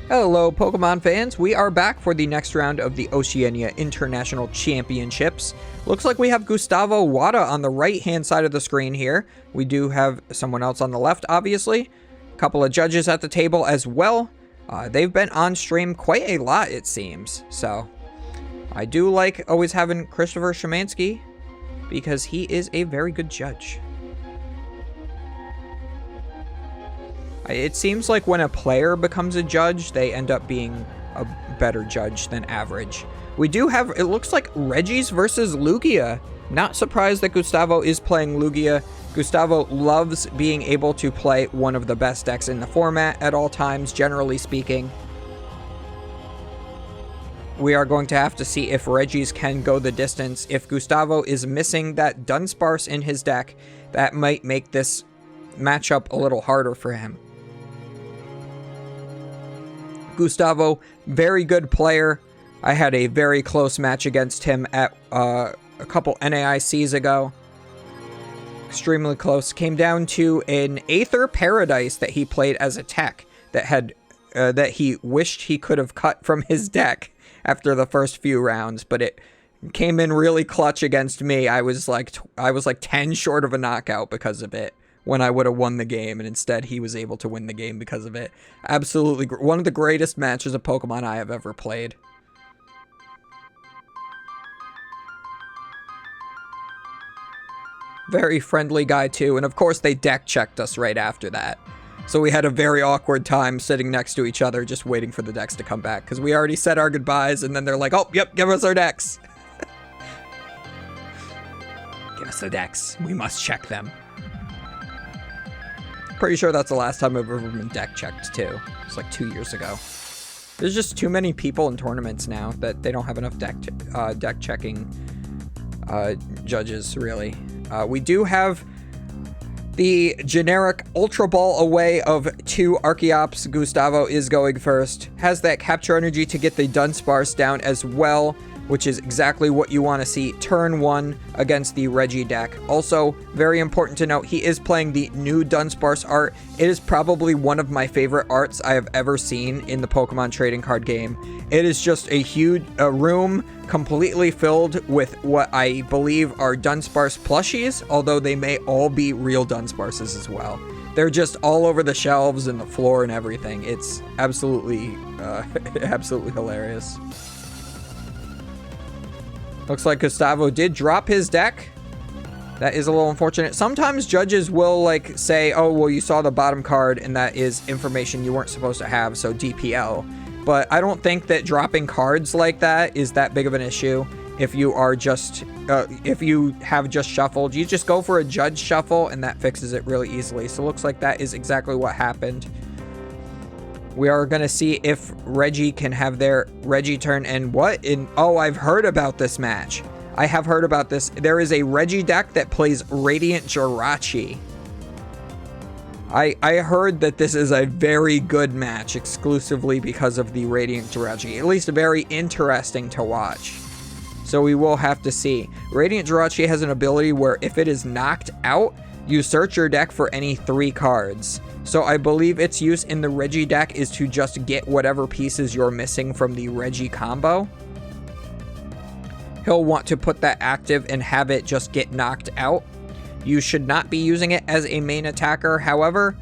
Hello Pokemon fans, we are back for the next round of the Oceania International Championships. Looks like we have Gustavo Wada on the right hand side of the screen here. We do have someone else on the left, obviously. A couple of judges at the table as well. They've been on stream quite a lot, it seems. So, I do like always having Christopher Szymanski because he is a very good judge. It seems like when a player becomes a judge, they end up being a better judge than average. We do have, it looks like Regis versus Lugia. Not surprised that Gustavo is playing Lugia. Gustavo loves being able to play one of the best decks in the format at all times, generally speaking. We are going to have to see if Regis can go the distance. If Gustavo is missing that Dunsparce in his deck, that might make this matchup a little harder for him. Gustavo, very good player. I had a very close match against him at a couple NAICs ago. Extremely close. Came down to an Aether Paradise that he played as a tech that had that he wished he could have cut from his deck after the first few rounds, but it came in really clutch against me. I was like 10 short of a knockout because of it, when I would have won the game, and instead he was able to win the game because of it. Absolutely one of the greatest matches of Pokemon I have ever played. Very friendly guy too, and of course they deck checked us right after that. So we had a very awkward time sitting next to each other just waiting for the decks to come back, because we already said our goodbyes, and then they're like, oh, yep, give us our decks. Give us the decks. We must check them. Pretty sure that's the last time I've ever been deck checked too. It's like 2 years ago. There's just too many people in tournaments now that they don't have enough deck checking judges, really. We do have the generic Ultra Ball away of 2 Archeops. Gustavo is going first. Has that capture energy to get the Dunsparce down as well, which is exactly what you want to see turn 1 against the Reggie deck. Also, very important to note, he is playing the new Dunsparce art. It is probably one of my favorite arts I have ever seen in the Pokemon trading card game. It is just a huge room completely filled with what I believe are Dunsparce plushies, although they may all be real Dunsparces as well. They're just all over the shelves and the floor and everything. It's absolutely, absolutely hilarious. Looks like Gustavo did drop his deck. That is a little unfortunate. Sometimes judges will like say, oh, well, you saw the bottom card and that is information you weren't supposed to have, so DPL. But I don't think that dropping cards like that is that big of an issue. If you are just, if you have just shuffled, you just go for a judge shuffle and that fixes it really easily. So it looks like that is exactly what happened. We are going to see if Reggie can have their Reggie turn. And what in... Oh, I've heard about this match. I have heard about this. There is a Reggie deck that plays Radiant Jirachi. I heard that this is a very good match exclusively because of the Radiant Jirachi. At least very interesting to watch. So we will have to see. Radiant Jirachi has an ability where if it is knocked out, you search your deck for any 3 cards. So I believe its use in the Reggie deck is to just get whatever pieces you're missing from the Reggie combo. He'll want to put that active and have it just get knocked out. You should not be using it as a main attacker. However,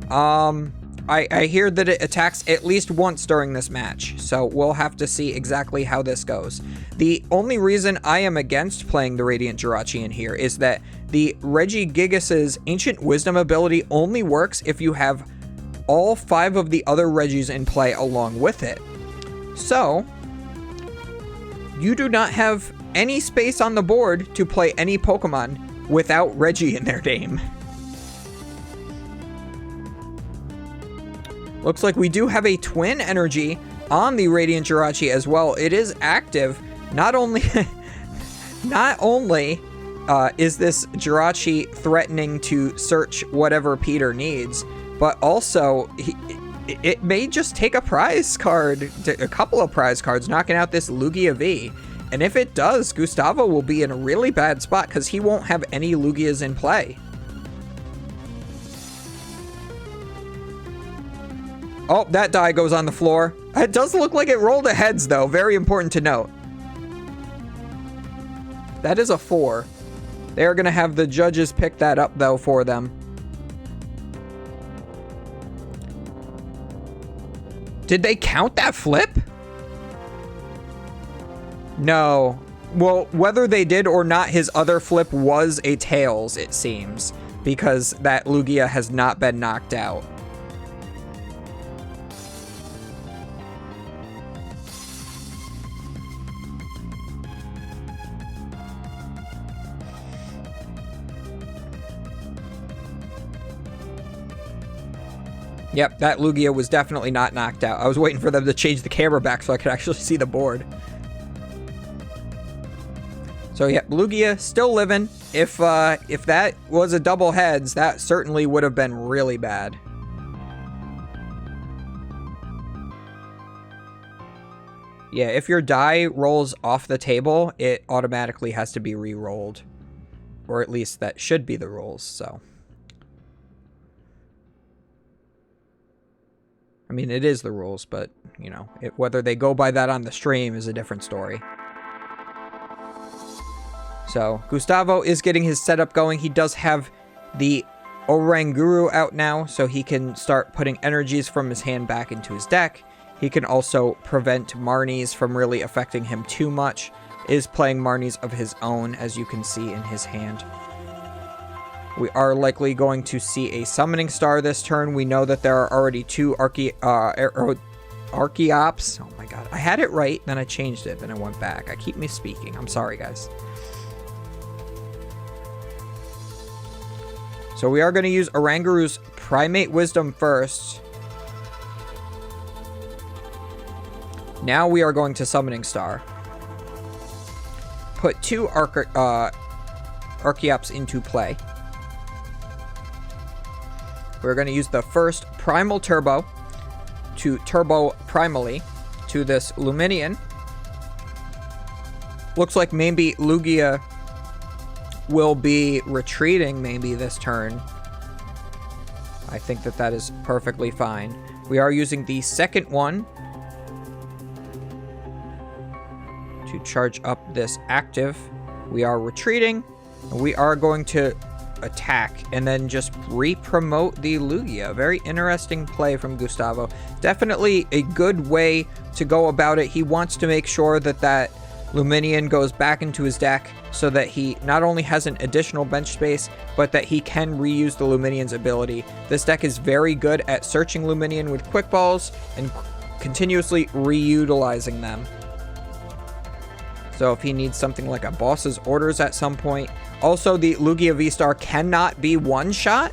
I hear that it attacks at least once during this match. So we'll have to see exactly how this goes. The only reason I am against playing the Radiant Jirachi in here is that the Regigigas's Ancient Wisdom ability only works if you have all 5 of the other Regis in play along with it. So, you do not have any space on the board to play any Pokemon without Reggie in their name. Looks like we do have a Twin Energy on the Radiant Jirachi as well. It is active. Not only is this Jirachi threatening to search whatever Peter needs, but also it may just take a prize card, a couple of prize cards, knocking out this Lugia V. And if it does, Gustavo will be in a really bad spot because he won't have any Lugias in play. Oh, that die goes on the floor. It does look like it rolled a heads, though. Very important to note. That is a 4. They are going to have the judges pick that up, though, for them. Did they count that flip? No. Well, whether they did or not, his other flip was a tails, it seems, because that Lugia has not been knocked out. Yep, that Lugia was definitely not knocked out. I was waiting for them to change the camera back so I could actually see the board. So yeah, Lugia still living. If that was a double heads, that certainly would have been really bad. Yeah, if your die rolls off the table, it automatically has to be re-rolled. Or at least that should be the rules, so. I mean, it is the rules, but, you know, whether they go by that on the stream is a different story. So, Gustavo is getting his setup going. He does have the Oranguru out now, so he can start putting energies from his hand back into his deck. He can also prevent Marnies from really affecting him too much. Is playing Marnies of his own, as you can see in his hand. We are likely going to see a Summoning Star this turn. We know that there are already 2 Archeops. Oh my god. I had it right, then I changed it, then I went back. I keep misspeaking. I'm sorry, guys. So we are going to use Oranguru's Primate Wisdom first. Now we are going to Summoning Star. Put 2 Archeops into play. We're going to use the first Primal Turbo to Turbo Primally to this Luminian. Looks like maybe Lugia will be retreating maybe this turn. I think that that is perfectly fine. We are using the second one to charge up this active. We are retreating. We are going to attack and then just re-promote the Lugia. Very interesting play from Gustavo. Definitely a good way to go about it. He wants to make sure that that Luminian goes back into his deck so that he not only has an additional bench space, but that he can reuse the Luminian's ability. This deck is very good at searching Luminian with quick balls and continuously reutilizing them. So if he needs something like a boss's orders at some point. Also, the Lugia VStar cannot be one-shot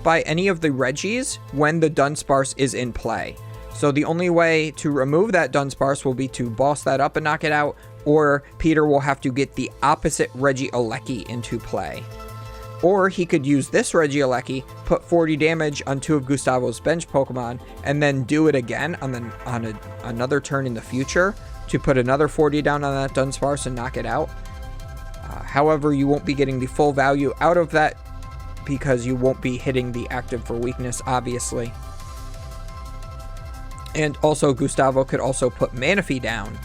by any of the Regis when the Dunsparce is in play. So the only way to remove that Dunsparce will be to boss that up and knock it out, or Peter will have to get the opposite Regieleki into play. Or he could use this Regieleki, put 40 damage on 2 of Gustavo's bench Pokemon, and then do it again on another turn in the future to put another 40 down on that Dunsparce and knock it out. However, you won't be getting the full value out of that because you won't be hitting the active for weakness, obviously. And also, Gustavo could also put Manaphy down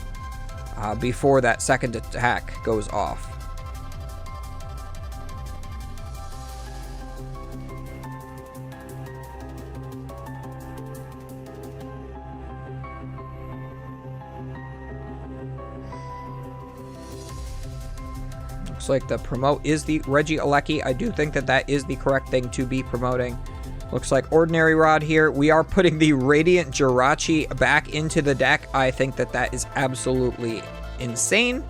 before that second attack goes off. Looks like the promote is the Regieleki. I do think that that is the correct thing to be promoting. Looks like Ordinary Rod here. We are putting the Radiant Jirachi back into the deck. I think that that is absolutely insane.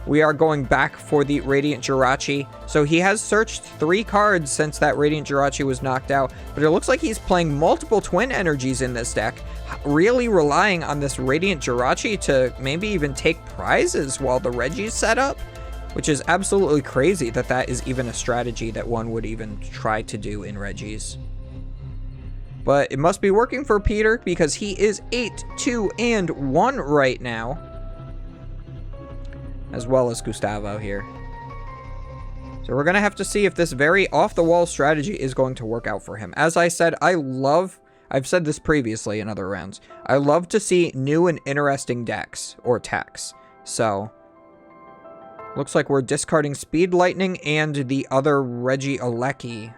We are going back for the Radiant Jirachi. So he has searched 3 cards since that Radiant Jirachi was knocked out, but it looks like he's playing multiple Twin Energies in this deck, really relying on this Radiant Jirachi to maybe even take prizes while the Regi's set up, which is absolutely crazy that that is even a strategy that one would even try to do in Regis. But it must be working for Peter because he is 8-2-1 right now, as well as Gustavo here. So we're going to have to see if this very off-the-wall strategy is going to work out for him. As I said, I love I've said this previously in other rounds. I love to see new and interesting decks or attacks. So, looks like we're discarding Speed Lightning and the other Regieleki.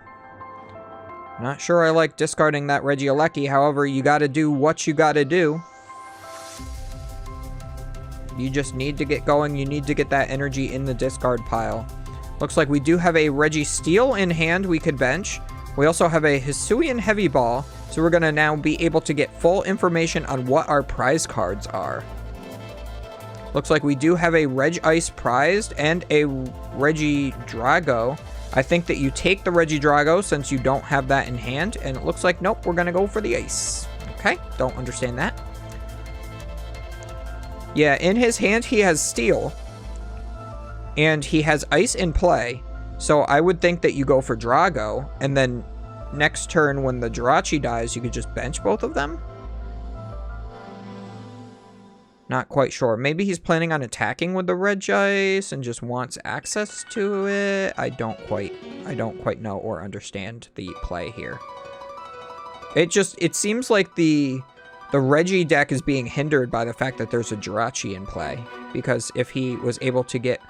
Not sure I like discarding that Regieleki. However, you gotta do what you gotta do. You just need to get going. You need to get that energy in the discard pile. Looks like we do have a Registeel in hand we could bench. We also have a Hisuian Heavy Ball. So we're going to now be able to get full information on what our prize cards are. Looks like we do have a Regice prized and a Regidrago. I think that you take the Regidrago since you don't have that in hand. And it looks like, nope, we're going to go for the Ice. Okay, don't understand that. Yeah, in his hand, he has Steel. And he has Ice in play. So I would think that you go for Drago. And then next turn, when the Jirachi dies, you could just bench both of them? Not quite sure. Maybe he's planning on attacking with the Regice and just wants access to it. I don't quite know or understand the play here. It seems like the Regi deck is being hindered by the fact that there's a Jirachi in play. Because if he was able to get...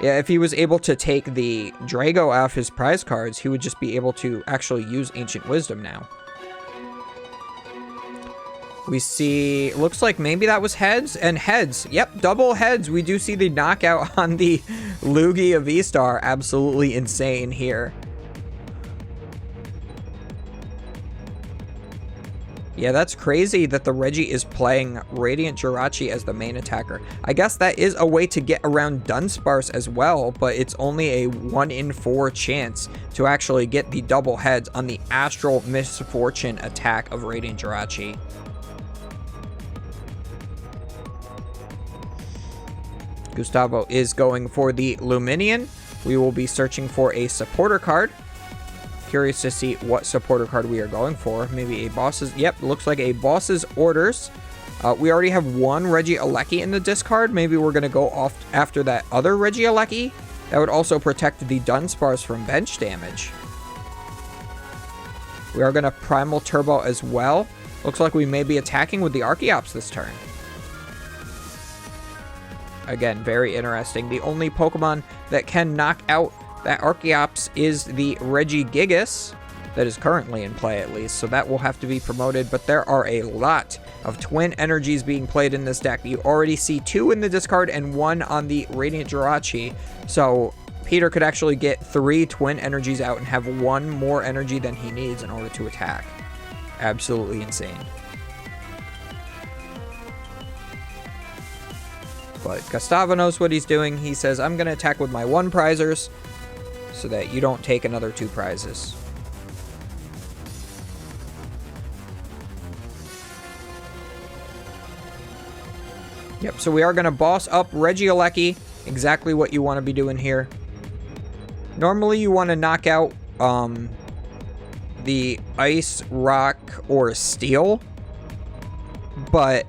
Yeah, if he was able to take the Drago off his prize cards, he would just be able to actually use Ancient Wisdom now. We see... Looks like maybe that was heads and heads. Yep, double heads. We do see the knockout on the Lugia VStar. Absolutely insane here. Yeah, that's crazy that the Regi is playing Radiant Jirachi as the main attacker. I guess that is a way to get around Dunsparce as well, but it's only a 1 in 4 chance to actually get the double heads on the Astral Misfortune attack of Radiant Jirachi. Gustavo is going for the Luminion. We will be searching for a supporter card. Curious to see what supporter card we are going for. Maybe a boss's... Yep, looks like a boss's orders. We already have one Regieleki in the discard. Maybe we're going to go off after that other Regieleki. That would also protect the Dunsparce from bench damage. We are going to Primal Turbo as well. Looks like we may be attacking with the Archeops this turn. Again, very interesting. The only Pokemon that can knock out that Archeops is the Regigigas, that is currently in play at least, so that will have to be promoted, but there are a lot of twin energies being played in this deck. You already see 2 in the discard and 1 on the Radiant Jirachi, so Peter could actually get 3 twin energies out and have 1 more energy than he needs in order to attack. Absolutely insane. But Gustavo knows what he's doing. He says, I'm going to attack with my 1 prizers, so that you don't take another 2 prizes. Yep, so we are going to boss up Regieleki. Exactly what you want to be doing here. Normally you want to knock out the Ice, Rock, or Steel. But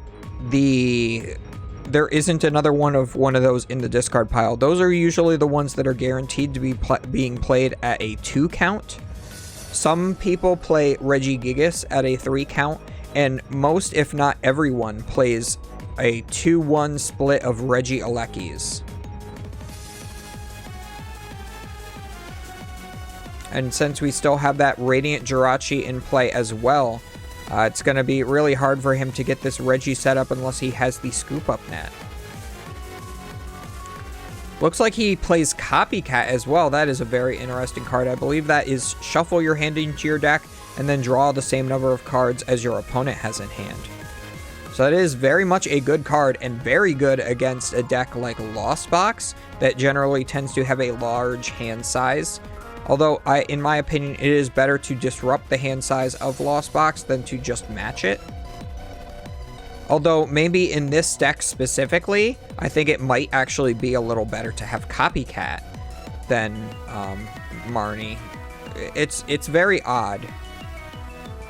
there isn't another one of those in the discard pile. Those are usually the ones that are guaranteed to be being played at a 2 count. Some people play Regigigas at a 3 count, and most, if not everyone, plays a 2-1 split of Regielekis. And since we still have that Radiant Jirachi in play as well, it's going to be really hard for him to get this Regi set up unless he has the Scoop Up Net. Looks like he plays Copycat as well. That is a very interesting card. I believe that is shuffle your hand into your deck and then draw the same number of cards as your opponent has in hand. So that is very much a good card and very good against a deck like Lost Box that generally tends to have a large hand size. Although, in my opinion, it is better to disrupt the hand size of Lost Box than to just match it. Although, maybe in this deck specifically, I think it might actually be a little better to have Copycat than Marnie. It's very odd.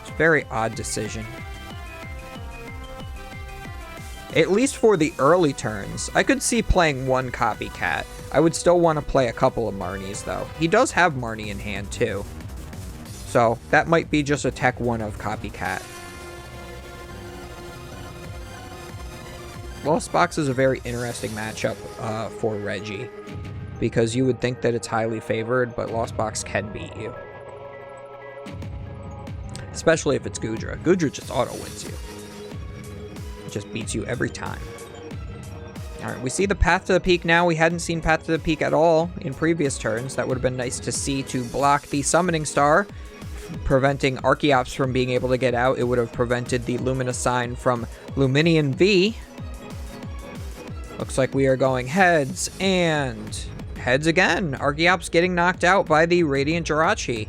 It's a very odd decision. At least for the early turns. I could see playing 1 Copycat. I would still want to play a couple of Marnies, though. He does have Marnie in hand, too. So that might be just a Tech 1 of Copycat. Lost Box is a very interesting matchup for Reggie, because you would think that it's highly favored, but Lost Box can beat you. Especially if it's Goodra. Goodra just auto-wins you. It just beats you every time. Alright, we see the Path to the Peak now. We hadn't seen Path to the Peak at all in previous turns. That would have been nice to see to block the Summoning Star, preventing Archeops from being able to get out. It would have prevented the Luminous Sign from Luminion V. Looks like we are going heads, and heads again. Archeops getting knocked out by the Radiant Jirachi.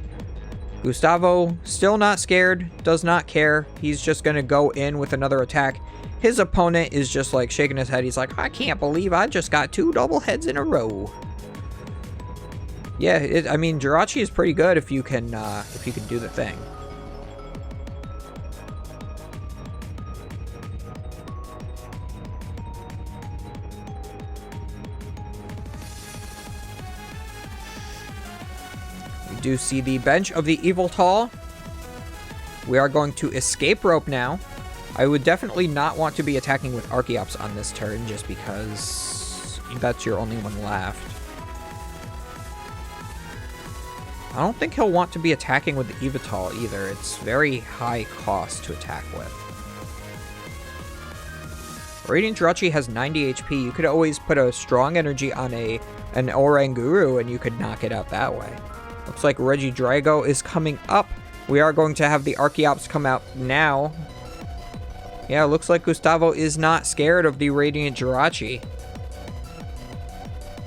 Gustavo still not scared, does not care. He's just going to go in with another attack. His opponent is just like shaking his head. He's like, I can't believe I just got 2 double heads in a row. Yeah, I mean, Jirachi is pretty good if you can do the thing. We do see the bench of the Yveltal. We are going to escape rope now. I would definitely not want to be attacking with Archeops on this turn, just because that's your only one left. I don't think he'll want to be attacking with the Yveltal either. It's very high cost to attack with. Radiant Jirachi has 90 HP. You could always put a strong energy on an Oranguru and you could knock it out that way. Looks like Regidrago is coming up. We are going to have the Archeops come out now. Yeah, looks like Gustavo is not scared of the Radiant Jirachi.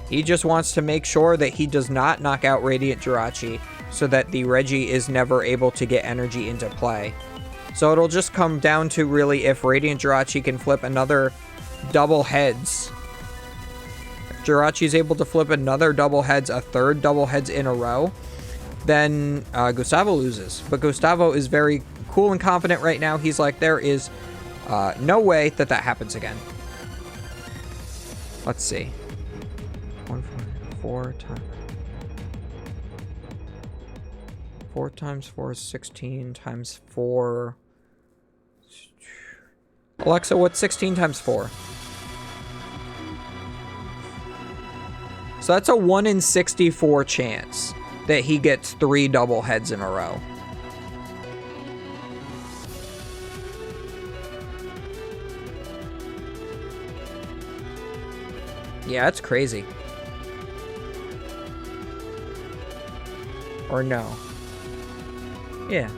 He just wants to make sure that he does not knock out Radiant Jirachi so that the Reggie is never able to get energy into play. So it'll just come down to really if Radiant Jirachi can flip another double heads. If Jirachi is able to flip another double heads, a third double heads in a row, then Gustavo loses. But Gustavo is very cool and confident right now. He's like, there is no way that happens again. Let's see. 4 times 4 is 16 times 4. Alexa, what's 16 times 4? So that's a 1 in 64 chance that he gets 3 double heads in a row. Yeah, that's crazy. Or no. Yeah.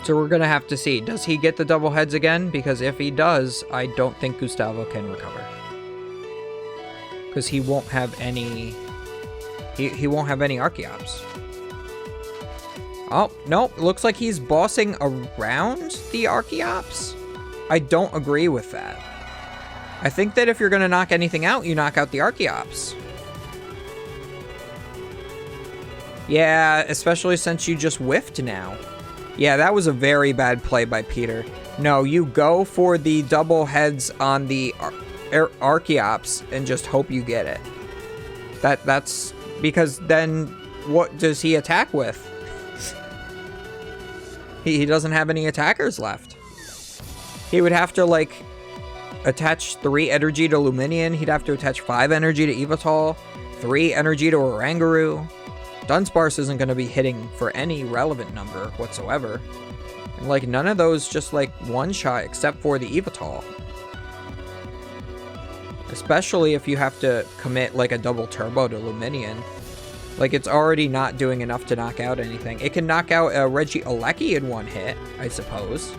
So we're gonna have to see. Does he get the double heads again? Because if he does, I don't think Gustavo can recover. Because he won't have any... He won't have any Archeops. Oh, no. Looks like he's bossing around the Archeops. I don't agree with that. I think that if you're going to knock anything out, you knock out the Archeops. Yeah, especially since you just whiffed now. Yeah, that was a very bad play by Peter. No, you go for the double heads on the Archeops and just hope you get it. That's... Because then, what does he attack with? He doesn't have any attackers left. He would have to, like, attach 3 energy to Luminion. He'd have to attach 5 energy to Yveltal, 3 energy to Oranguru. Dunsparce isn't going to be hitting for any relevant number whatsoever. And, like, none of those just, like, one-shot except for the Yveltal. Especially if you have to commit, like, a double turbo to Luminion. Like, it's already not doing enough to knock out anything. It can knock out a Regieleki in one hit, I suppose.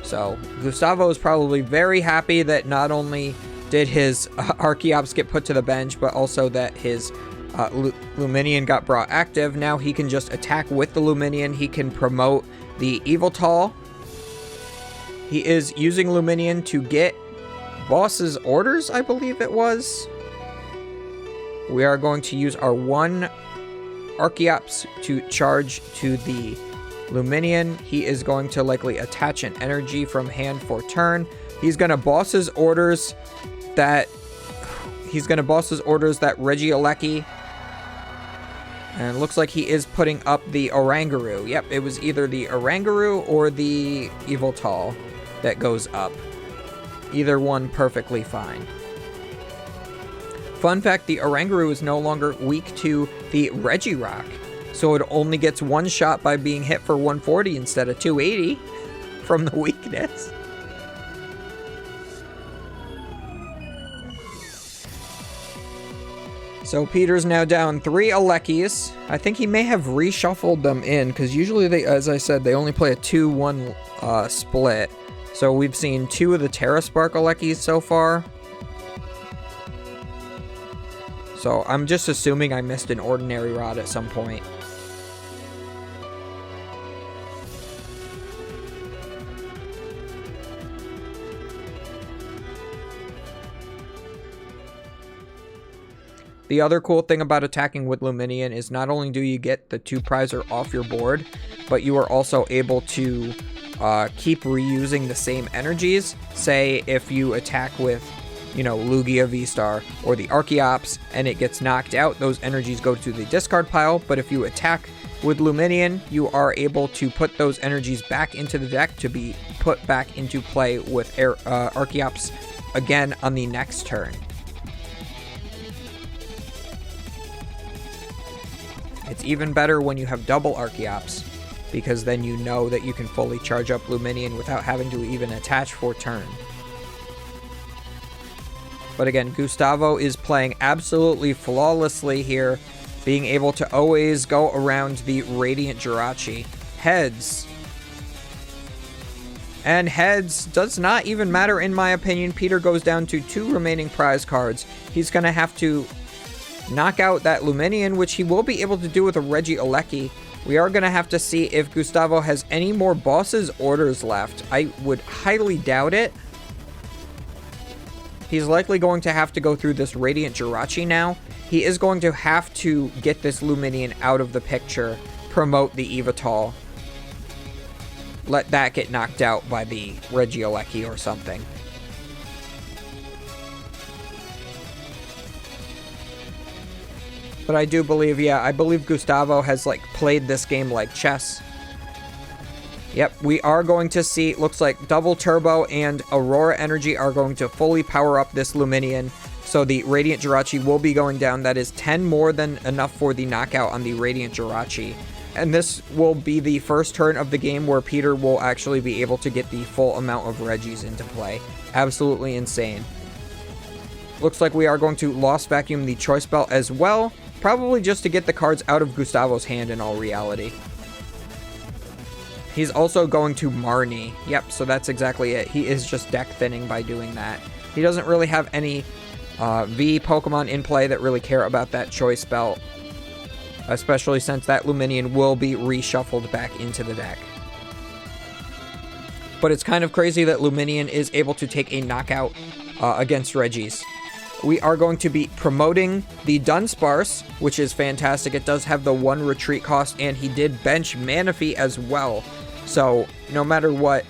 So, Gustavo is probably very happy that not only did his Archeops get put to the bench, but also that his Luminion got brought active. Now he can just attack with the Luminion. He can promote the Yveltal. He is using Luminion to get boss's orders, I believe it was. We are going to use our 1 Archeops to charge to the Luminion, he is going to likely attach an energy from hand for turn. He's going to boss his orders that Regieleki. And it looks like he is putting up the Oranguru. Yep, it was either the Oranguru or the Yveltal that goes up. Either one perfectly fine. Fun fact, the Oranguru is no longer weak to the Regirock. So it only gets one shot by being hit for 140 instead of 280 from the weakness. So Peter's now down 3 Alekis. I think he may have reshuffled them in, because usually they, as I said, they only play a 2-1 split. So we've seen 2 of the Terra Spark Alekis so far. So I'm just assuming I missed an Ordinary Rod at some point. The other cool thing about attacking with Luminion is not only do you get the 2 prizer off your board, but you are also able to keep reusing the same energies. Say if you attack with, you know, Lugia VStar or the Archeops and it gets knocked out, those energies go to the discard pile. But if you attack with Luminion, you are able to put those energies back into the deck to be put back into play with Archeops again on the next turn. It's even better when you have double Archeops, because then you know that you can fully charge up Luminion without having to even attach for turn. But again, Gustavo is playing absolutely flawlessly here, being able to always go around the Radiant Jirachi. Heads. And heads does not even matter in my opinion. Peter goes down to 2 remaining prize cards. He's going to have to knock out that Luminion, which he will be able to do with a Regieleki. We are going to have to see if Gustavo has any more boss's orders left. I would highly doubt it. He's likely going to have to go through this Radiant Jirachi now. He is going to have to get this Luminion out of the picture, promote the Yveltal. Let that get knocked out by the Regieleki or something. But I do believe, yeah, I believe Gustavo has, like, played this game like chess. Yep, we are going to see, looks like Double Turbo and Aurora Energy are going to fully power up this Luminion. So the Radiant Jirachi will be going down. That is 10 more than enough for the knockout on the Radiant Jirachi. And this will be the first turn of the game where Peter will actually be able to get the full amount of Regis into play. Absolutely insane. Looks like we are going to Lost Vacuum the Choice Belt as well. Probably just to get the cards out of Gustavo's hand in all reality. He's also going to Marnie. Yep, so that's exactly it. He is just deck thinning by doing that. He doesn't really have any V Pokemon in play that really care about that Choice Belt. Especially since that Luminion will be reshuffled back into the deck. But it's kind of crazy that Luminion is able to take a knockout against Regis. We are going to be promoting the Dunsparce, which is fantastic. It does have the 1 retreat cost, and he did bench Manaphy as well. So, no matter what,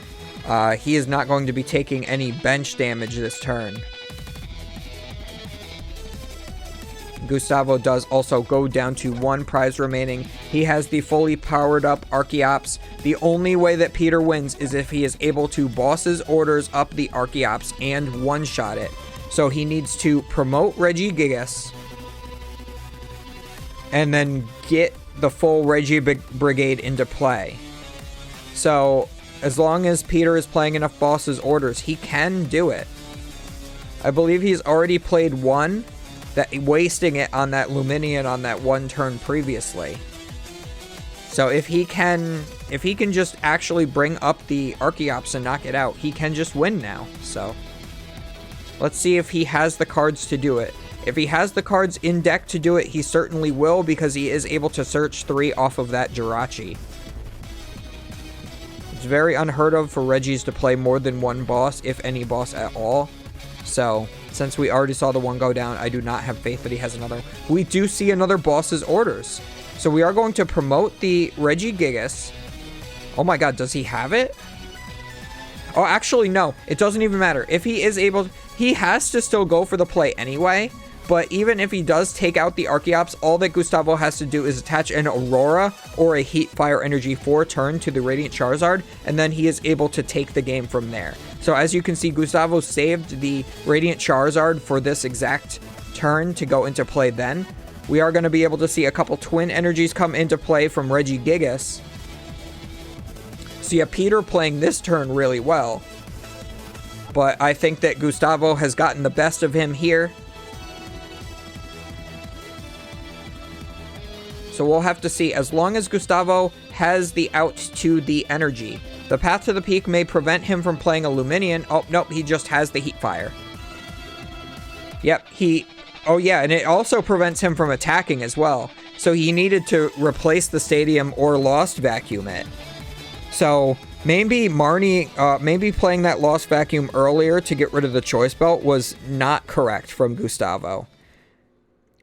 he is not going to be taking any bench damage this turn. Gustavo does also go down to 1 prize remaining. He has the fully powered up Archeops. The only way that Peter wins is if he is able to boss his orders up the Archeops and one-shot it. So he needs to promote Regigigas and then get the full Brigade into play. So as long as Peter is playing enough boss's orders, he can do it. I believe he's already played 1, that wasting it on that Luminion on that 1 turn previously. So if he can just actually bring up the Archeops and knock it out, he can just win now. So let's see if he has the cards to do it. If he has the cards in deck to do it, he certainly will, because he is able to search 3 off of that Jirachi. It's very unheard of for Regis to play more than 1 boss, if any boss at all. So since we already saw the 1 go down, I do not have faith that he has another. We do see another boss's orders. So we are going to promote the Regigigas. Oh my god, does he have it? Oh, actually, no. It doesn't even matter. If he is able... He has to still go for the play anyway. But even if he does take out the Archeops, all that Gustavo has to do is attach an Aurora or a Heat Fire Energy 4-turn to the Radiant Charizard, and then he is able to take the game from there. So as you can see, Gustavo saved the Radiant Charizard for this exact turn to go into play then. We are going to be able to see a couple Twin Energies come into play from Regigigas. So yeah, Peter playing this turn really well. But I think that Gustavo has gotten the best of him here. So we'll have to see. As long as Gustavo has the out to the energy. The path to the peak may prevent him from playing a Luminion. Oh, nope, he just has the Heat Fire. Yep, oh yeah, and it also prevents him from attacking as well. So he needed to replace the Stadium or Lost Vacuum it. So maybe Marnie, maybe playing that Lost Vacuum earlier to get rid of the Choice Belt was not correct from Gustavo.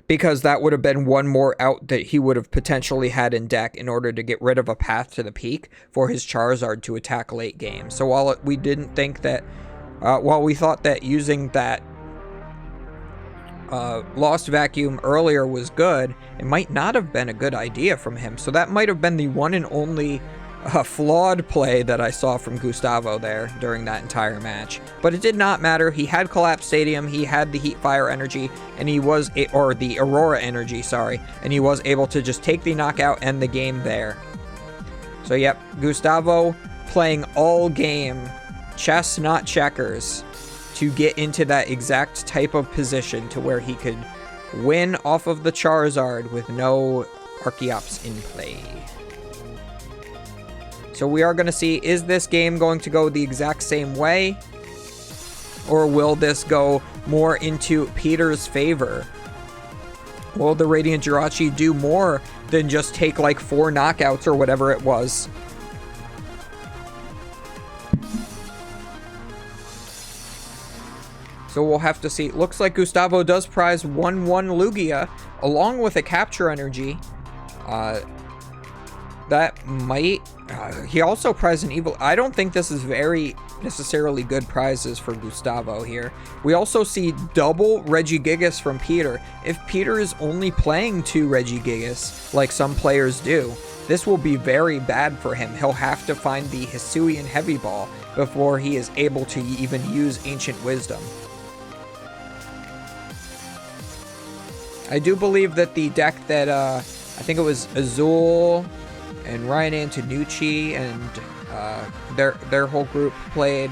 Because that would have been one more out that he would have potentially had in deck in order to get rid of a path to the peak for his Charizard to attack late game. So while we didn't think that, while we thought that using that Lost Vacuum earlier was good, it might not have been a good idea from him. So that might have been the one and only flawed play that I saw from Gustavo there during that entire match. But it did not matter. He had Collapse Stadium, he had the Heat Fire Energy, and he was, or the Aurora Energy, sorry, and he was able to just take the knockout and the game there. So yep, Gustavo playing all game, chess not checkers, to get into that exact type of position to where he could win off of the Charizard with no Archeops in play. So we are going to see, is this game going to go the exact same way? Or will this go more into Peter's favor? Will the Radiant Jirachi do more than just take like 4 knockouts or whatever it was? So we'll have to see. It looks like Gustavo does prize 1-1 Lugia along with a Capture Energy. That might... he also prized an Evil... I don't think this is very necessarily good prizes for Gustavo here. We also see double Regigigas from Peter. If Peter is only playing 2 Regigigas, like some players do, this will be very bad for him. He'll have to find the Hisuian Heavy Ball before he is able to even use Ancient Wisdom. I do believe that the deck that, I think it was Azul and Ryan Antonucci and their whole group played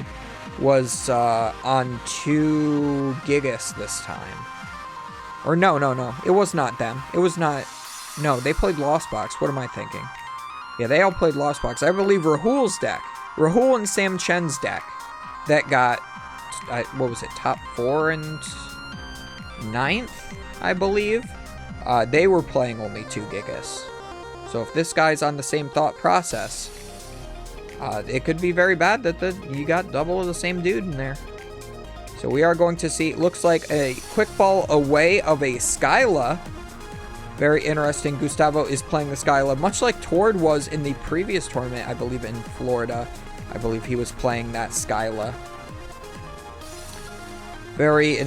was on 2 Gigas this time. Or no, it was not them. It was not... No, they played Lost Box. What am I thinking? Yeah, they all played Lost Box. I believe Rahul's deck. Rahul and Sam Chen's deck. That got... what was it? Top 4 and 9th, I believe. They were playing only 2 Gigas. So if this guy's on the same thought process, it could be very bad that you got double of the same dude in there. So we are going to see, it looks like a quick ball away of a Skyla. Very interesting. Gustavo is playing the Skyla, much like Tord was in the previous tournament, I believe in Florida. I believe he was playing that Skyla. Very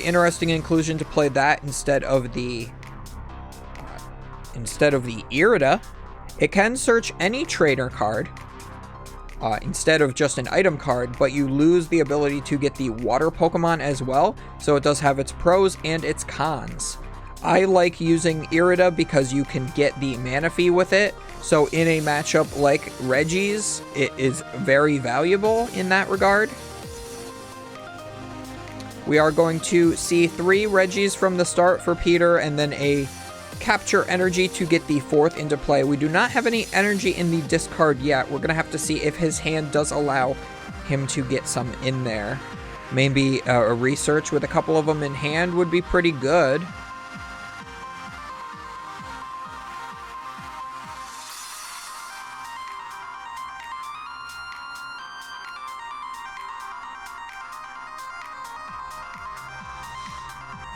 interesting inclusion to play that instead of the Irida. It can search any trainer card instead of just an item card, but you lose the ability to get the water Pokemon as well, so it does have its pros and its cons. I like using Irida because you can get the Manaphy with it, so in a matchup like Regis, it is very valuable in that regard. We are going to see 3 Regis from the start for Peter, and then a Capture Energy to get the 4th into play. We do not have any energy in the discard yet. We're going to have to see if his hand does allow him to get some in there. Maybe a research with a couple of them in hand would be pretty good.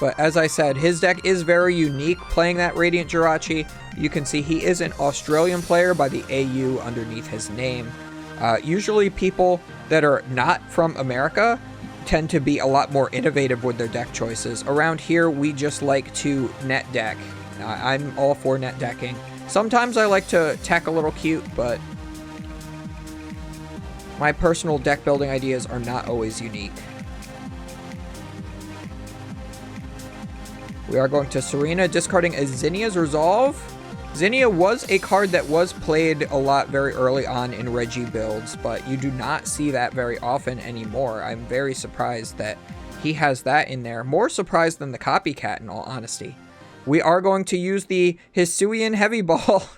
But as I said, his deck is very unique playing that Radiant Jirachi you can see he is an Australian player by the AU underneath his name. Usually people that are not from America tend to be a lot more innovative with their deck choices. Around here, we just like to net deck. I'm all for net decking. Sometimes I like to tack a little cute, but my personal deck building ideas are not always unique. We are going to Serena, discarding a Zinnia's Resolve. Zinnia was a card that was played a lot very early on in Reggie builds, but you do not see that very often anymore. I'm very surprised that he has that in there. More surprised than the copycat, in all honesty. We are going to use the Hisuian Heavy Ball,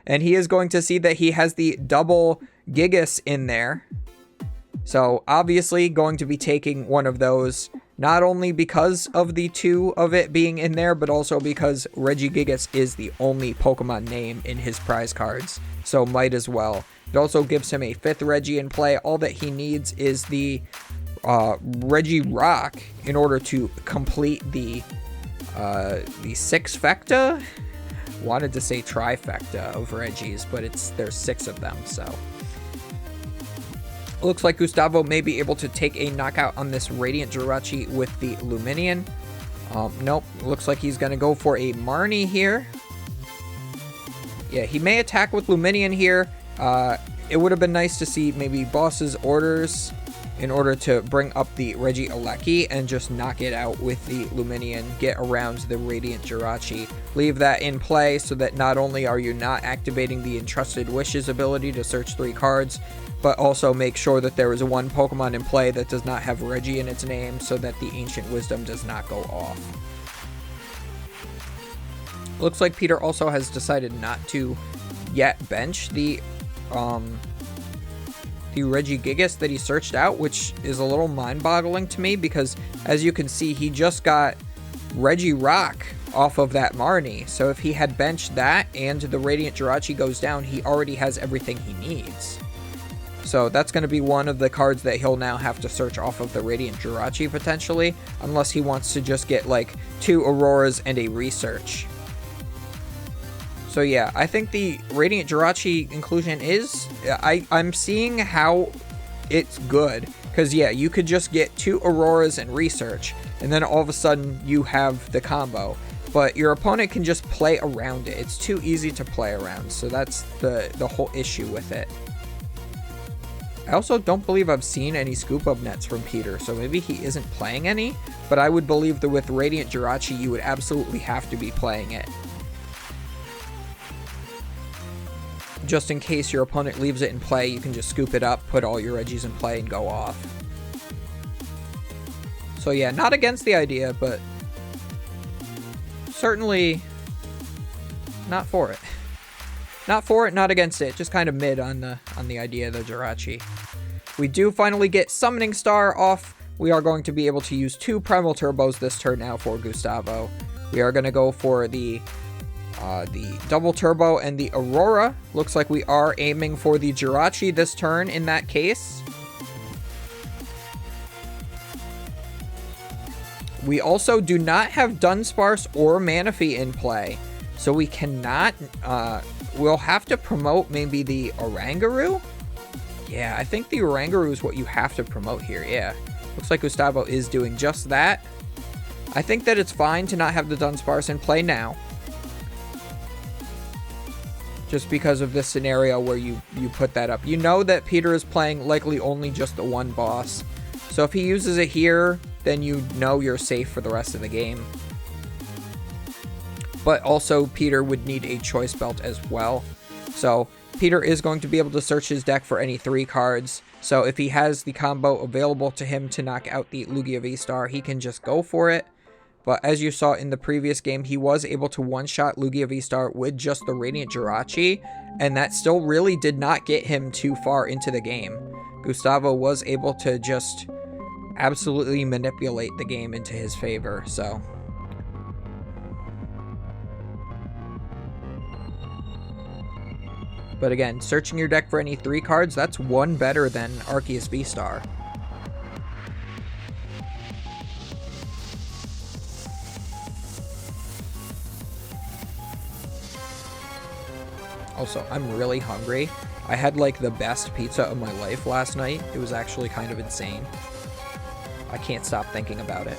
and he is going to see that he has the double Gigas in there. So obviously going to be taking one of those, not only because of the two of it being in there, but also because Regigigas is the only Pokemon name in his prize cards, so might as well. It also gives him a 5th Regi in play. All that he needs is the Regirock in order to complete the 6-fecta. Wanted to say trifecta of Regis, but there's 6 of them, so. Looks like Gustavo may be able to take a knockout on this Radiant Jirachi with the Luminion. Nope. Looks like he's going to go for a Marnie here. Yeah, he may attack with Luminion here. It would have been nice to see maybe Boss's Orders in order to bring up the Regieleki and just knock it out with the Luminion, get around the Radiant Jirachi. Leave that in play so that not only are you not activating the Entrusted Wishes ability to search 3 cards, but also make sure that there is one Pokemon in play that does not have Regi in its name so that the Ancient Wisdom does not go off. Looks like Peter also has decided not to yet bench the Regigigas that he searched out, which is a little mind-boggling to me because, as you can see, he just got Regirock off of that Marnie. So if he had benched that and the Radiant Jirachi goes down, he already has everything he needs. So that's going to be one of the cards that he'll now have to search off of the Radiant Jirachi potentially, unless he wants to just get like 2 Auroras and a Research. So yeah, I think the Radiant Jirachi inclusion is, I'm seeing how it's good. Because yeah, you could just get 2 Auroras and Research, and then all of a sudden you have the combo. But your opponent can just play around it. It's too easy to play around, so that's the whole issue with it. I also don't believe I've seen any Scoop Up Nets from Peter, so maybe he isn't playing any, but I would believe that with Radiant Jirachi, you would absolutely have to be playing it. Just in case your opponent leaves it in play, you can just scoop it up, put all your Regis in play, and go off. So yeah, not against the idea, but certainly not for it. Not for it, not against it. Just kind of mid on the idea of the Jirachi. We do finally get Summoning Star off. We are going to be able to use 2 Primal Turbos this turn now for Gustavo. We are going to go for the Double Turbo and the Aurora. Looks like we are aiming for the Jirachi this turn in that case. We also do not have Dunsparce or Manaphy in play, so we cannot... we'll have to promote maybe the Oranguru? Yeah, I think the Oranguru is what you have to promote here, yeah. Looks like Gustavo is doing just that. I think that it's fine to not have the Dunsparce in play now. Just because of this scenario where you put that up. You know that Peter is playing likely only just the one boss. So if he uses it here, then you know you're safe for the rest of the game. But also, Peter would need a Choice Belt as well. So Peter is going to be able to search his deck for any 3 cards. So if he has the combo available to him to knock out the Lugia VStar, he can just go for it. But as you saw in the previous game, he was able to one-shot Lugia VStar with just the Radiant Jirachi, and that still really did not get him too far into the game. Gustavo was able to just absolutely manipulate the game into his favor, so... But again, searching your deck for any 3 cards, that's one better than Arceus VStar. Also, I'm really hungry. I had like the best pizza of my life last night. It was actually kind of insane. I can't stop thinking about it.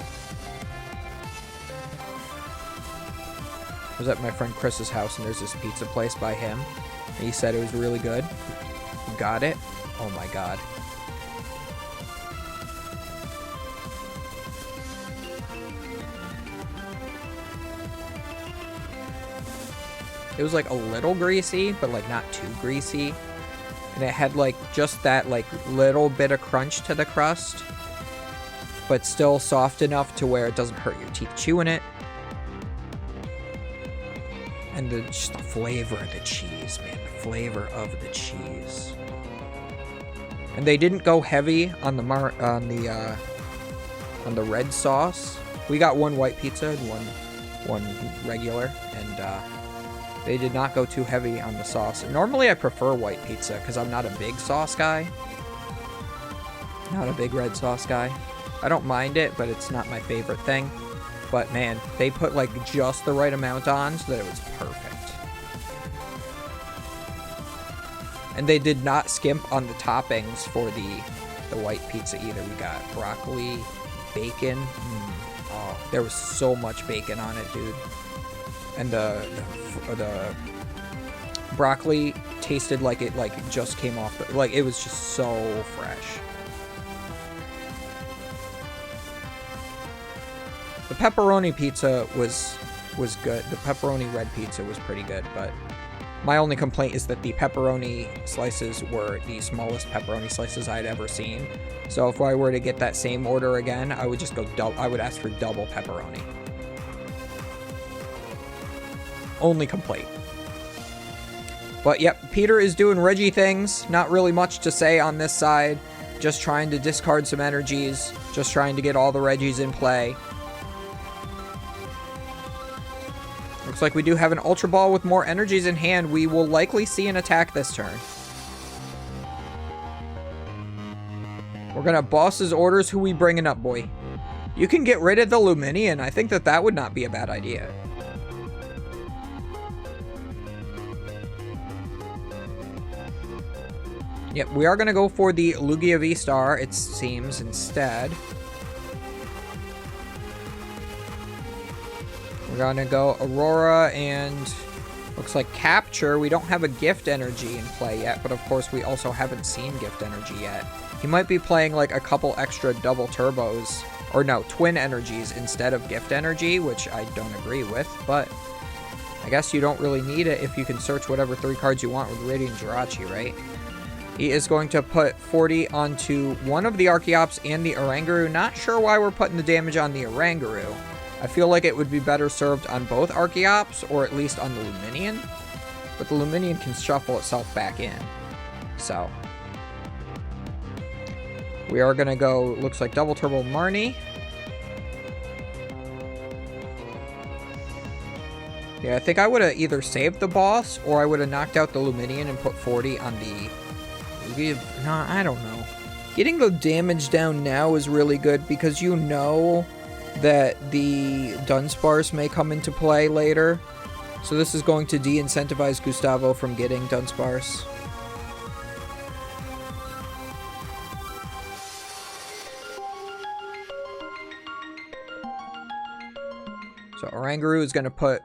I was at my friend Chris's house, and there's this pizza place by him. And he said it was really good. Got it? Oh my god. It was like a little greasy, but like not too greasy. And it had like just that like little bit of crunch to the crust, but still soft enough to where it doesn't hurt your teeth chewing it. And just the flavor of the cheese, man. The flavor of the cheese. And they didn't go heavy on the red sauce. We got one white pizza and one regular, and they did not go too heavy on the sauce. Normally I prefer white pizza because I'm not a big sauce guy. Not a big red sauce guy. I don't mind it, but it's not my favorite thing. But man, they put like just the right amount on so that it was perfect. And they did not skimp on the toppings for the white pizza either. We got broccoli, bacon. Oh, there was so much bacon on it, dude. And the broccoli tasted like it just came off. Like it was just so fresh. The pepperoni pizza was good. The pepperoni red pizza was pretty good, but my only complaint is that the pepperoni slices were the smallest pepperoni slices I'd ever seen. So if I were to get that same order again, I would just go I would ask for double pepperoni. Only complaint. But yep, Peter is doing Reggie things. Not really much to say on this side. Just trying to discard some energies. Just trying to get all the Reggies in play. Looks like we do have an Ultra Ball with more energies in hand. We will likely see an attack this turn. We're gonna boss his orders. Who we bringing up, boy? You can get rid of the Luminian. I think that would not be a bad idea. Yep, we are gonna go for the Lugia VStar, it seems, instead. We're gonna go Aurora and looks like Capture. We don't have a Gift Energy in play yet, but of course we also haven't seen Gift Energy yet. He might be playing like a couple extra double turbos, or no, twin energies instead of Gift Energy, which I don't agree with, but I guess you don't really need it if you can search whatever 3 cards you want with Radiant Jirachi, right? He is going to put 40 onto one of the Archeops and the Oranguru. Not sure why we're putting the damage on the Oranguru. I feel like it would be better served on both Archeops, or at least on the Luminian. But the Luminian can shuffle itself back in. So we are going to go, looks like double turbo Marnie. Yeah, I think I would have either saved the boss, or I would have knocked out the Luminian and put 40 on the... No, I don't know. Getting the damage down now is really good because you know that the Dunsparce may come into play later. So this is going to de-incentivize Gustavo from getting Dunsparce. So Oranguru is going to put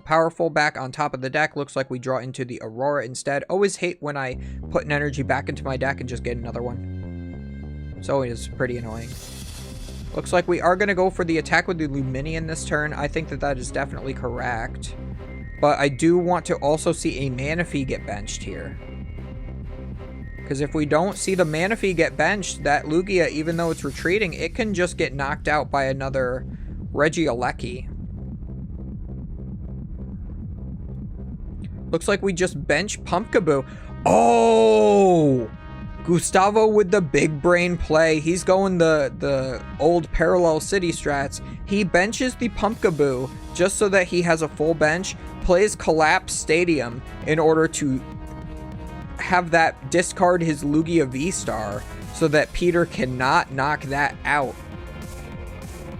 Powerful back on top of the deck. Looks like we draw into the Aurora instead. Always hate when I put an energy back into my deck and just get another one. It's always pretty annoying. Looks like we are going to go for the attack with the Luminian this turn. I think that is definitely correct. But I do want to also see a Manaphy get benched here. Because if we don't see the Manaphy get benched, that Lugia, even though it's retreating, it can just get knocked out by another Regieleki. Looks like we just bench Pumpkaboo. Oh! Gustavo with the big brain play. He's going the old parallel city strats. He benches the Pumpkaboo just so that he has a full bench, plays Collapse Stadium in order to have that discard his Lugia VStar so that Peter cannot knock that out.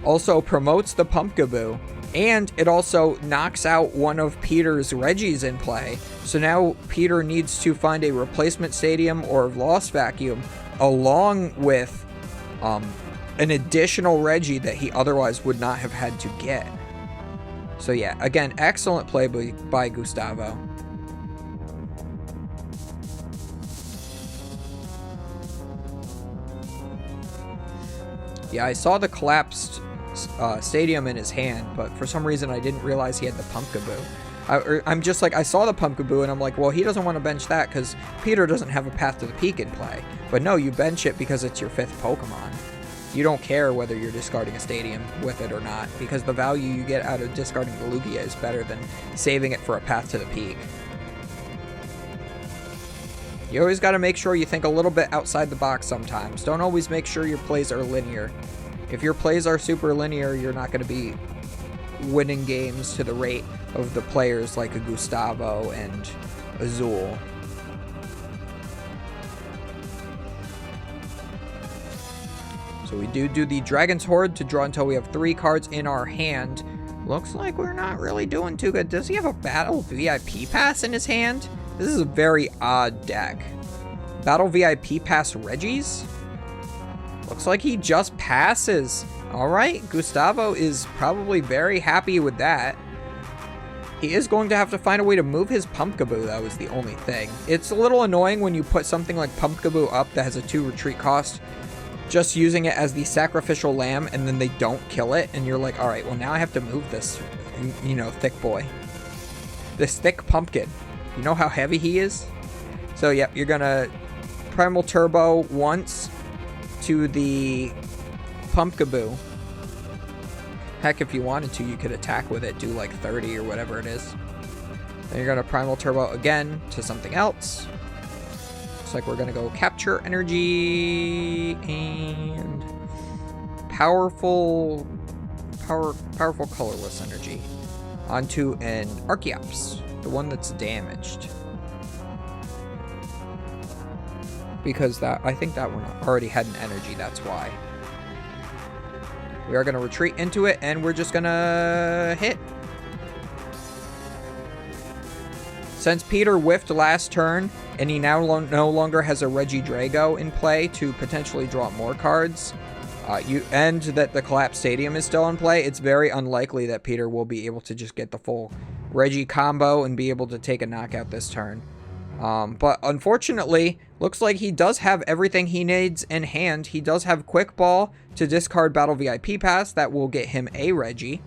Also promotes the Pumpkaboo. And it also knocks out one of Peter's Regis in play. So now Peter needs to find a replacement stadium or lost vacuum along with an additional Reggie that he otherwise would not have had to get. So yeah, again, excellent play by Gustavo. Yeah, I saw the collapsed stadium in his hand, but for some reason I didn't realize he had the Pumpkaboo. I'm just like, I saw the Pumpkaboo and I'm like, well, he doesn't want to bench that because Peter doesn't have a Path to the Peak in play. But no, you bench it because it's your 5th Pokemon. You don't care whether you're discarding a stadium with it or not, because the value you get out of discarding the Lugia is better than saving it for a Path to the Peak. You always got to make sure you think a little bit outside the box sometimes. Don't always make sure your plays are linear. If your plays are super linear, you're not going to be winning games to the rate of the players like a Gustavo and Azul. So we do the Dragon's Horde to draw until we have 3 cards in our hand. Looks like we're not really doing too good. Does he have a Battle VIP Pass in his hand? This is a very odd deck. Battle VIP Pass Regis? Looks like he just passes. Alright, Gustavo is probably very happy with that. He is going to have to find a way to move his Pumpkaboo, that was the only thing. It's a little annoying when you put something like Pumpkaboo up that has a 2 retreat cost, just using it as the sacrificial lamb, and then they don't kill it, and you're like, alright, well now I have to move this, you know, thick boy. This thick pumpkin. You know how heavy he is? So, yep, you're gonna Primal Turbo once to the Pumpkaboo. Heck, if you wanted to, you could attack with it, do like 30 or whatever it is. Then you're gonna Primal Turbo again to something else. Looks like we're gonna go Capture Energy and powerful colorless energy onto an Archeops, the one that's damaged. Because I think that one already had an energy, that's why. We are going to retreat into it, and we're just going to hit. Since Peter whiffed last turn, and he now no longer has a Regidrago in play to potentially draw more cards, and that the Collapsed Stadium is still in play, it's very unlikely that Peter will be able to just get the full Regi combo and be able to take a knockout this turn. But unfortunately, looks like he does have everything he needs in hand. He does have Quick Ball to discard Battle VIP Pass. That will get him a Regi.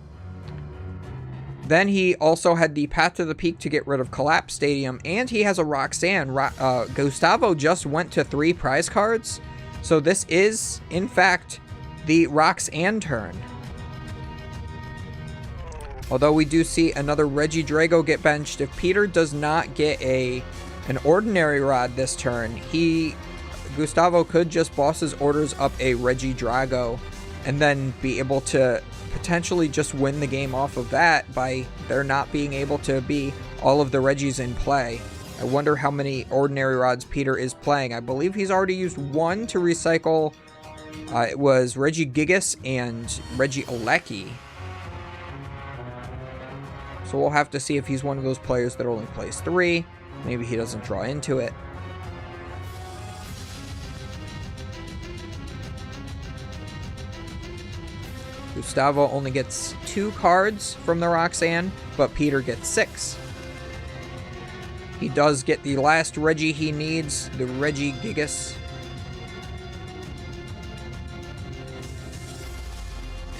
Then he also had the Path to the Peak to get rid of Collapse Stadium, and he has a Roxanne. Gustavo just went to 3 prize cards, so this is, in fact, the Roxanne turn. Although we do see another Regidrago get benched. If Peter does not get an ordinary rod this turn, Gustavo could just boss his orders up a Regidrago and then be able to potentially just win the game off of that by there not being able to be all of the Regis in play. I wonder how many ordinary rods Peter is playing. I believe he's already used 1 to recycle. It was Regigigas and Regieleki. So we'll have to see if he's one of those players that only plays 3. Maybe he doesn't draw into it. Gustavo only gets 2 cards from the Roxanne, but Peter gets 6. He does get the last Regi he needs, the Regigigas.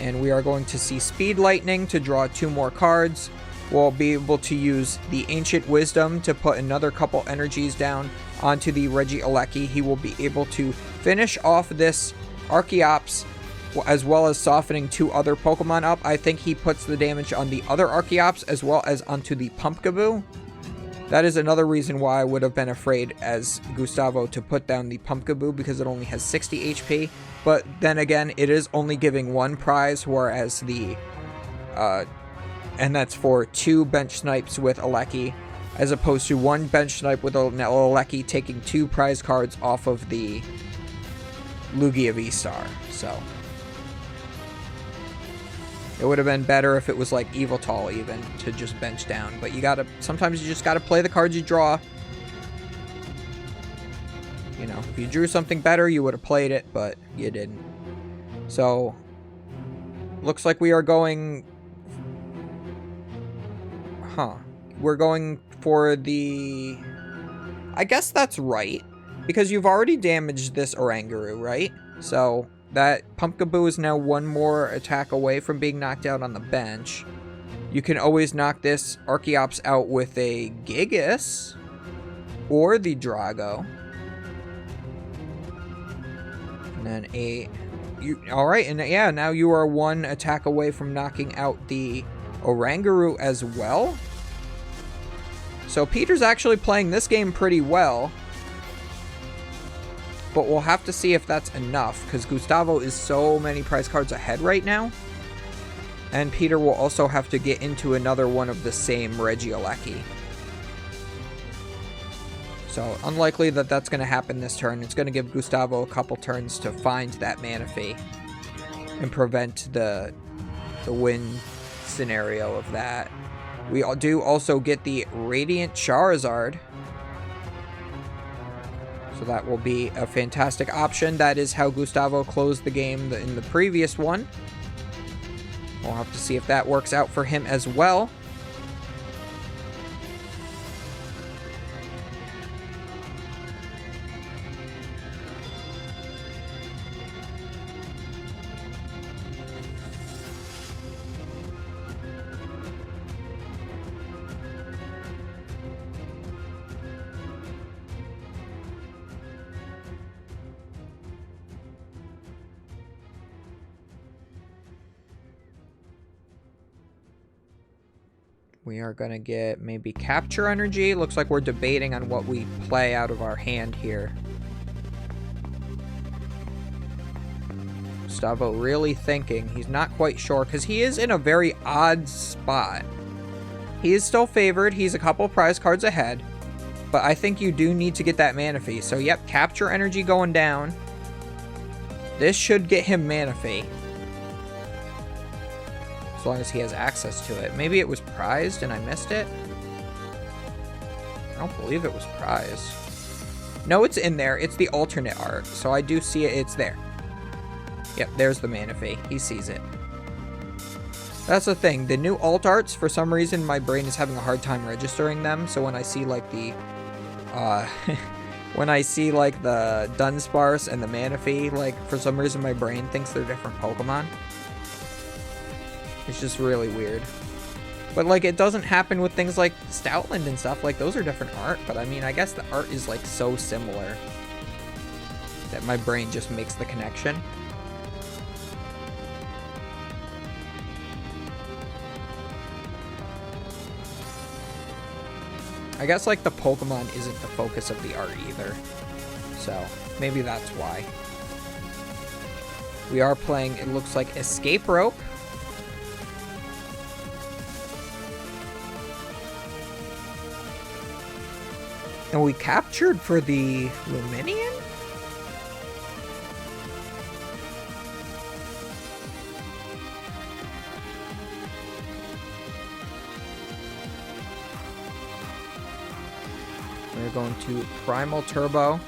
And we are going to see Speed Lightning to draw 2 more cards. We'll be able to use the Ancient Wisdom to put another couple energies down onto the Regieleki. He will be able to finish off this Archeops, as well as softening 2 other Pokemon up. I think he puts the damage on the other Archeops as well as onto the Pumpkaboo. That is another reason why I would have been afraid as Gustavo to put down the Pumpkaboo, because it only has 60 HP. But then again, it is only giving 1 prize, whereas the and that's for 2 bench snipes with Eleki, as opposed to 1 bench snipe with Eleki taking 2 prize cards off of the Lugia VStar. So It would have been better if it was like Eviltall even to just bench down. But you gotta, sometimes you just gotta play the cards you draw. You know, if you drew something better, you would have played it, but you didn't. So, looks like we are going... Huh. We're going for the... I guess that's right. Because you've already damaged this Oranguru, right? So, that Pumpkaboo is now one more attack away from being knocked out on the bench. You can always knock this Archeops out with a Gigas. Or the Drago. And then alright, and yeah, now you are one attack away from knocking out the Oranguru as well. So Peter's actually playing this game pretty well. But we'll have to see if that's enough, because Gustavo is so many prize cards ahead right now. And Peter will also have to get into another one of the same Regieleki. So, unlikely that that's going to happen this turn. It's going to give Gustavo a couple turns to find that Manaphy and prevent the win scenario of that. We do also get the Radiant Charizard. So that will be a fantastic option. That is how Gustavo closed the game in the previous one. We'll have to see if that works out for him as well. We are going to get maybe Capture Energy. Looks like we're debating on what we play out of our hand here. Gustavo really thinking. He's not quite sure because he is in a very odd spot. He is still favored. He's a couple prize cards ahead. But I think you do need to get that Manaphy. So, yep, Capture Energy going down. This should get him Manaphy. As long as he has access to it. Maybe it was prized and I missed it. I don't believe it was prized. No, it's in there. It's the alternate art. So I do see it. It's there. Yep, there's the Manaphy. He sees it. That's the thing. The new alt arts, for some reason, my brain is having a hard time registering them. So when I see like the... when I see like the Dunsparce and the Manaphy, like for some reason my brain thinks they're different Pokemon. It's just really weird. But, like, it doesn't happen with things like Stoutland and stuff. Like, those are different art. But, I mean, I guess the art is, like, so similar that my brain just makes the connection. I guess, like, the Pokemon isn't the focus of the art either. So, maybe that's why. We are playing, it looks like, Escape Rope. And we captured for the Luminian? We're going to Primal Turbo.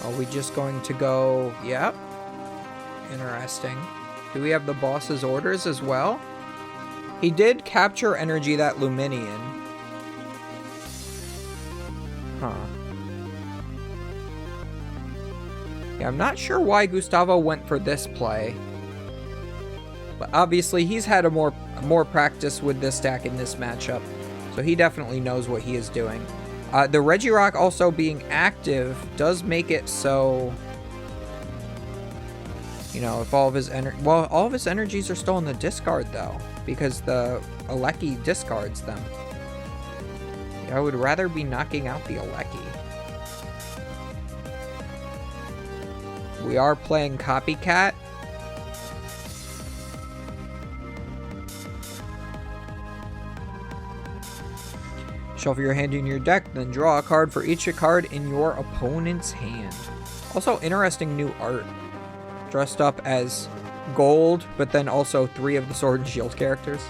Are we just going to go... Yep. Interesting. Do we have the boss's orders as well? He did capture energy that Luminian. Huh. Yeah, I'm not sure why Gustavo went for this play. But obviously he's had more practice with this deck in this matchup. So he definitely knows what he is doing. The Regirock also being active does make it so... You know, if all of his well, all of his energies are still in the discard though. Because the Aleki discards them. I would rather be knocking out the Aleki. We are playing Copycat. Shuffle your hand in your deck, then draw a card for each card in your opponent's hand. Also, interesting new art. Dressed up as gold, but then also 3 of the Sword and Shield characters.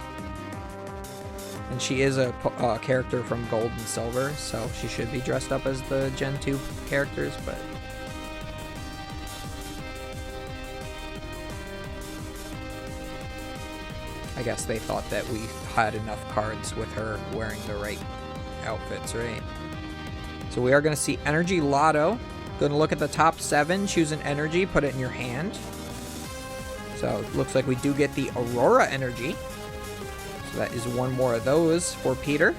And she is a character from Gold and Silver, so she should be dressed up as the Gen 2 characters, but... I guess they thought that we had enough cards with her wearing the right outfits, right? So we are going to see Energy Lotto. Going to look at the top 7, choose an energy, put it in your hand. So it looks like we do get the Aurora Energy. So that is 1 more of those for Peter.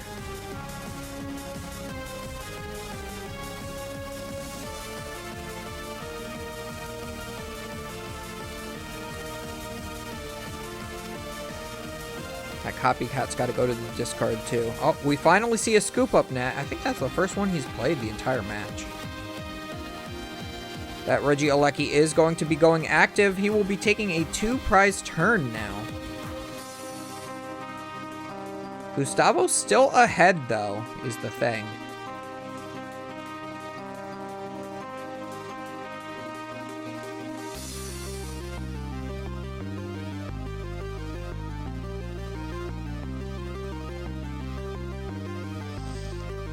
That Copycat's got to go to the discard too. Oh, we finally see a Scoop Up Net. I think that's the first one he's played the entire match. That Reggie Alecki is going to be going active. He will be taking a 2-prize turn now. Gustavo's still ahead, though, is the thing.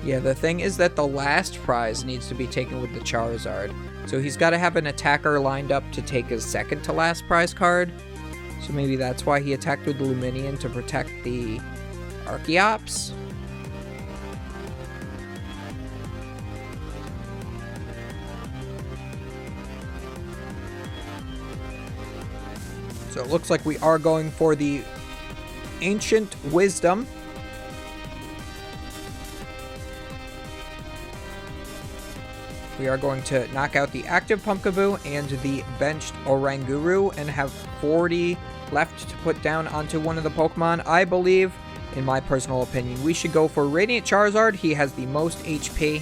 Yeah, the thing is that the last prize needs to be taken with the Charizard. So he's got to have an attacker lined up to take his second to last prize card. So maybe that's why he attacked with the Luminion to protect the Archeops. So it looks like we are going for the Ancient Wisdom. We are going to knock out the active Pumpkaboo and the benched Oranguru and have 40 left to put down onto one of the Pokemon. I believe, in my personal opinion, we should go for Radiant Charizard. He has the most HP.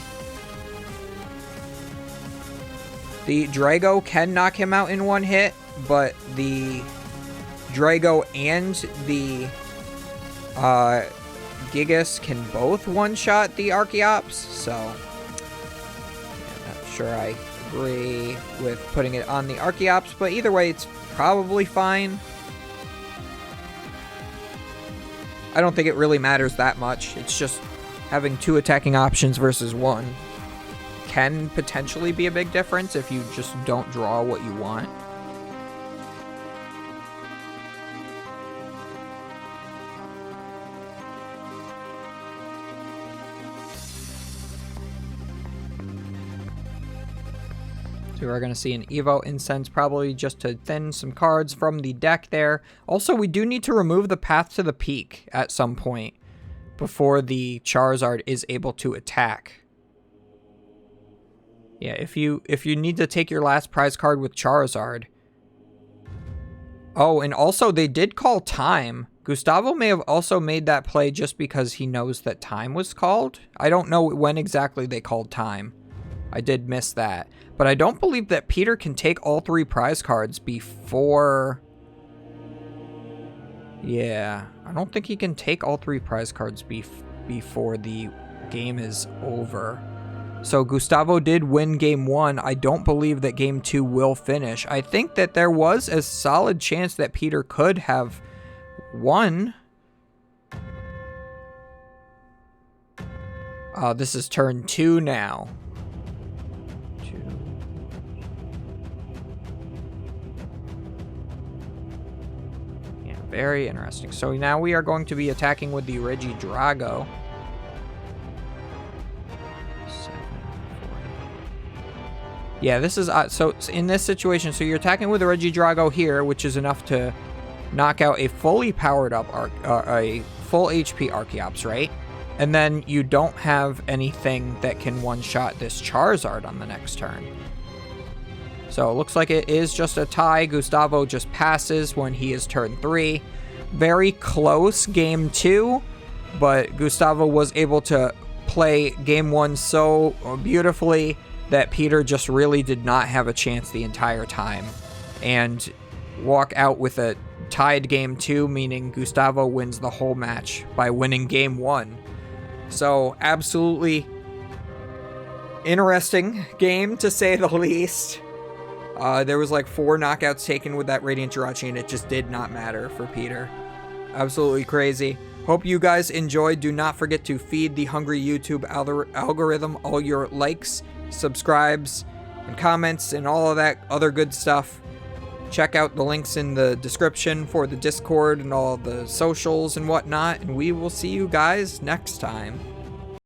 The Drago can knock him out in 1 hit, but the Drago and the Gigas can both one-shot the Archeops, so... Sure, I agree with putting it on the Archeops, but either way, it's probably fine. I don't think it really matters that much. It's just having 2 attacking options versus 1 can potentially be a big difference if you just don't draw what you want. So we're going to see an Evo Incense probably just to thin some cards from the deck there. Also, we do need to remove the Path to the Peak at some point before the Charizard is able to attack. Yeah, if you need to take your last prize card with Charizard. Oh, and also they did call time. Gustavo may have also made that play just because he knows that time was called. I don't know when exactly they called time. I did miss that. But I don't believe that Peter can take all 3 prize cards before... Yeah, I don't think he can take all 3 prize cards before the game is over. So Gustavo did win game 1. I don't believe that game 2 will finish. I think that there was a solid chance that Peter could have won. This is turn 2 now. Very interesting. So now we are going to be attacking with the Regidrago. 740. Yeah, this is... so in this situation, so you're attacking with the Regidrago here, which is enough to knock out a fully powered up... a full HP Archeops, right? And then you don't have anything that can one-shot this Charizard on the next turn. So it looks like it is just a tie. Gustavo just passes when he is turn 3. Very close game 2, but Gustavo was able to play game 1 so beautifully that Peter just really did not have a chance the entire time. And walk out with a tied game 2, meaning Gustavo wins the whole match by winning game 1. So absolutely interesting game, to say the least. There was like 4 knockouts taken with that Radiant Jirachi, and it just did not matter for Peter. Absolutely crazy. Hope you guys enjoyed. Do not forget to feed the hungry YouTube algorithm all your likes, subscribes, and comments, and all of that other good stuff. Check out the links in the description for the Discord and all the socials and whatnot, and we will see you guys next time.